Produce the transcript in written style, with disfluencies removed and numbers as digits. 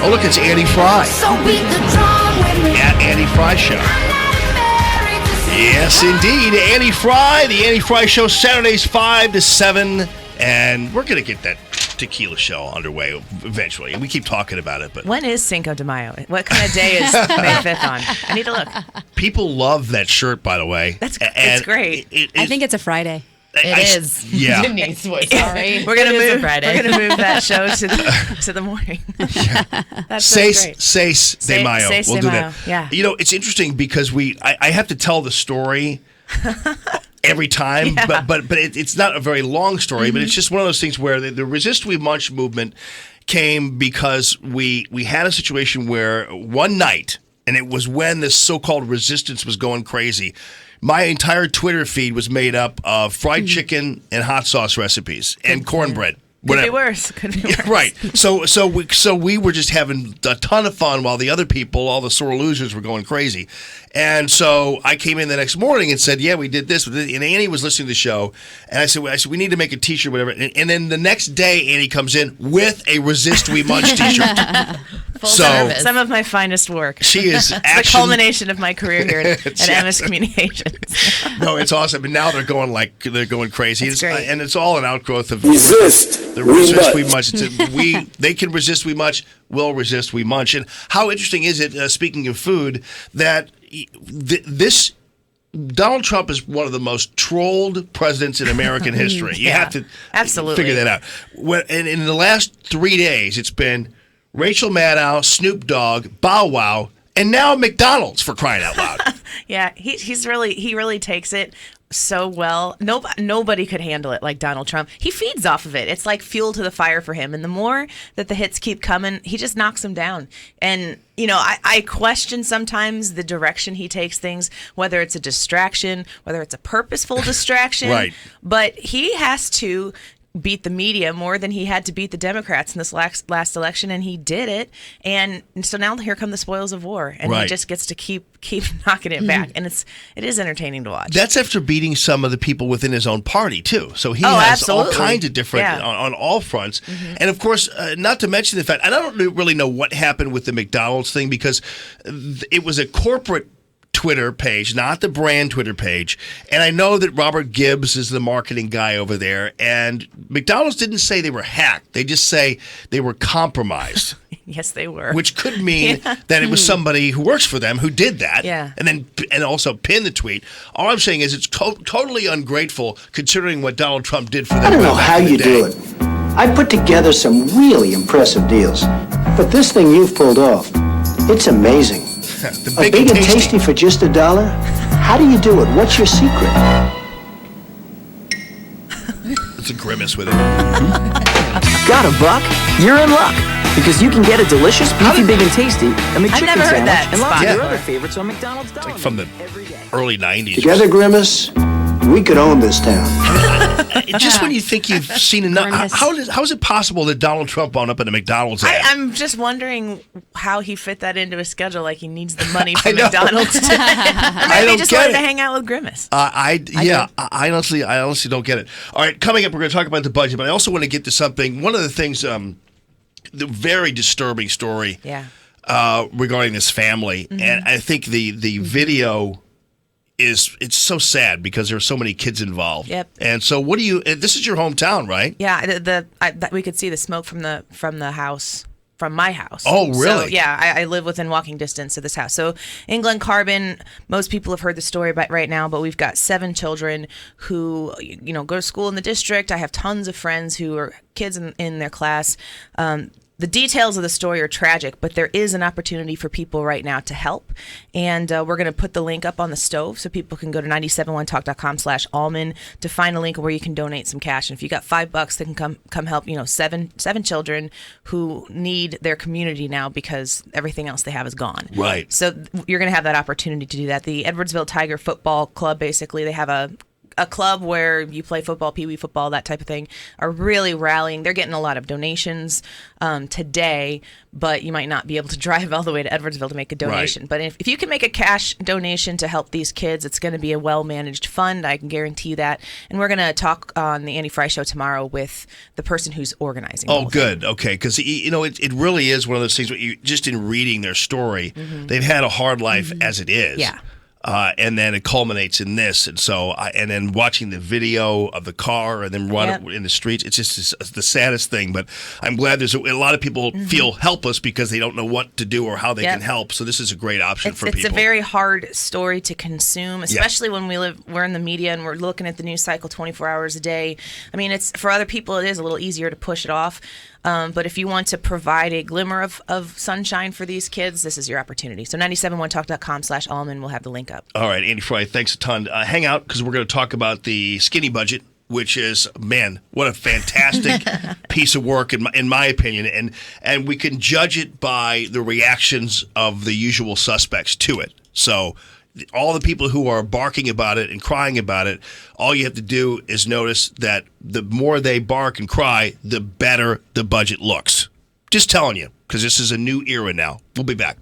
Oh, look, it's Andy Frey. So beat the drum with me. At Andy Frey Show. Yes, indeed. Andy Frey, the Andy Frey Show, Saturdays 5 to 7. And we're going to get that tequila show underway eventually. And we keep talking about it. But when is Cinco de Mayo? What kind of day is May 5th on? I need to look. People love that shirt, by the way. It's great. I think it's a Friday. It is. Yeah. Denise was sorry. We're gonna move that show to the morning. That's Seis de Mayo. We'll do that. Yeah. You know, it's interesting because I have to tell the story every time, but it's not a very long story, but it's just one of those things where the Resist We Munch movement came because we had a situation where one night, and it was when this so-called resistance was going crazy, my entire Twitter feed was made up of fried chicken and hot sauce recipes and cornbread. Could be worse. Yeah, right. So we were just having a ton of fun while the other people, all the sore losers, were going crazy. And so I came in the next morning and said, yeah, we did this. And Annie was listening to the show. And I said, we need to make a T-shirt, whatever. And then the next day, Annie comes in with a Resist We Munch T-shirt. Some of my finest work. She is the culmination of my career here at MS Communications. No, it's awesome. And now they're going crazy. It's great. And it's all an outgrowth of Resist We Munch. They can resist we munch. We'll resist we munch. And how interesting is it, speaking of food, that this Donald Trump is one of the most trolled presidents in American history. You have to figure that out. And in the last 3 days, it's been Rachel Maddow, Snoop Dogg, Bow Wow, and now McDonald's, for crying out loud. Yeah, he really takes it so well. Nobody could handle it like Donald Trump. He feeds off of it. It's like fuel to the fire for him. And the more that the hits keep coming, he just knocks them down. And, you know, I question sometimes the direction he takes things, whether it's a distraction, whether it's a purposeful distraction. Right. But he has to beat the media more than he had to beat the Democrats in this last election, and he did it. And so now here come the spoils of war, and he just gets to keep knocking it back, and it is entertaining to watch. That's after beating some of the people within his own party too. So he has all kinds of different on all fronts, and of course, not to mention the fact I don't really know what happened with the McDonald's thing because it was a corporate Twitter page, not the brand Twitter page. And I know that Robert Gibbs is the marketing guy over there. And McDonald's didn't say they were hacked. They just say they were compromised. Yes, they were. Which could mean that it was somebody who works for them who did that. Yeah. And also pinned the tweet. All I'm saying is it's totally ungrateful considering what Donald Trump did for them. I don't know how you do it. I put together some really impressive deals. But this thing you've pulled off, it's amazing. The big and tasty for just $1? How do you do it? What's your secret? It's a grimace with it. Got a buck? You're in luck. Because you can get a delicious, beefy, big and tasty, a McChicken never heard sandwich, that and lots of spot. your other favorites on McDonald's. It's like from the early 90s. Together, Grimace, we could own this town. Just when you think you've seen enough, how is it possible that Donald Trump wound up in a McDonald's ad? I'm just wondering how he fit that into his schedule. Like he needs the money from McDonald's, or maybe he just wanted to hang out with Grimace. I honestly don't get it. All right, coming up, we're going to talk about the budget, but I also want to get to something. One of the things, the very disturbing story, regarding this family, and I think the video. It's so sad because there are so many kids involved. Yep. And so this is your hometown, right? Yeah, we could see the smoke from the house, from my house. Oh, really? So, yeah, I live within walking distance of this house. So England Carbon, most people have heard the story right now, but we've got 7 children who, go to school in the district. I have tons of friends who are kids in their class. The details of the story are tragic, but there is an opportunity for people right now to help. And we're going to put the link up on the stove so people can go to 971talk.com/almond to find a link where you can donate some cash. And if you got $5, they can come help, 7 children who need their community now because everything else they have is gone. Right. So you're going to have that opportunity to do that. The Edwardsville Tiger Football Club, basically, they have a a club where you play football, pee wee football, that type of thing, are really rallying. They're getting a lot of donations today, but you might not be able to drive all the way to Edwardsville to make a donation. Right. But if you can make a cash donation to help these kids, it's going to be a well-managed fund. I can guarantee you that. And we're going to talk on the Andy Frey Show tomorrow with the person who's organizing. the Oh, whole thing. good. Okay, because it really is one of those things where you just in reading their story, they've had a hard life as it is. Yeah. And then it culminates in this, and so and then watching the video of the car and then run Yep. in the streets, it's just the saddest thing. But I'm glad there's a lot of people feel helpless because they don't know what to do or how they Yep. can help. So this is a great option for It's people. a very hard story to consume, especially when we're in the media and we're looking at the news cycle 24 hours a day. I mean, it's for other people, it is a little easier to push it off. But if you want to provide a glimmer of sunshine for these kids, this is your opportunity. So 971talk.com/Allman, we'll have the link up. All right, Andy Frey, thanks a ton. Hang out because we're going to talk about the skinny budget, which is, man, what a fantastic piece of work in my opinion, and we can judge it by the reactions of the usual suspects to it. So all the people who are barking about it and crying about it, all you have to do is notice that the more they bark and cry, the better the budget looks. Just telling you, because this is a new era now. We'll be back.